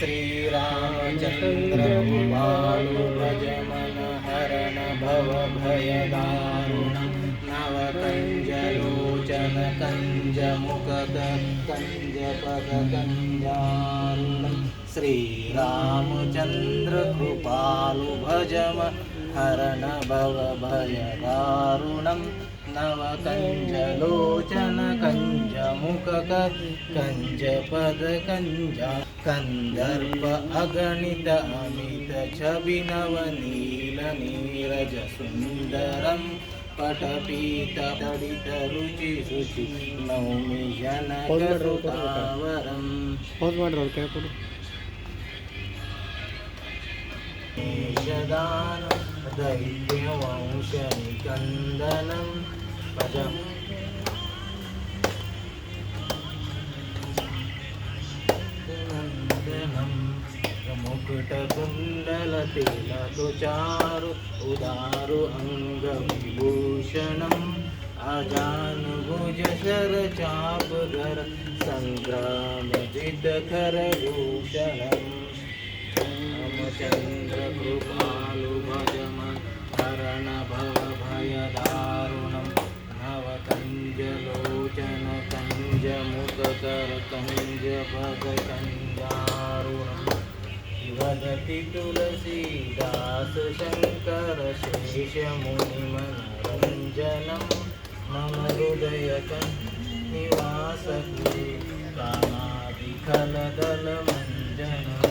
श्रीरामचन्द्र कृपालु भज मन हरण भव भयदारुणं नवकञ्जलोचन कञ्जमुखद कञ्जपदकञ्जारुणं श्रीरामचन्द्र कृपालु भज मन हरण भव भयदारुणं नवकञ्जलोचन कञ्जमुखद कञ्जपदकञ्जा कंदर्प अगणित अमित छवि नवनील नीरज सुंदरम पटपीत तडित रुचि शुचि नौमि जनक सुतावरम निषदानं दैत्यवंश निकन्दनं भजम् मुकुटकुण्डलतिलकुचारु उदारु अङ्गविभूषणम् अजानुभुजशरचापधर सङ्ग्रामजितकरभूषणम् रामचन्द्र कृपालु भज मन हरण भव भयदारुणं नवकञ्जलोचन कञ्जमुखकर कञ्जपदकञ्जारुणम् वदति तुलसीदास शङ्कर शेषमुनिमनोरञ्जनं मम हृदयनिवासकुले कामादिखलदलमञ्जनम्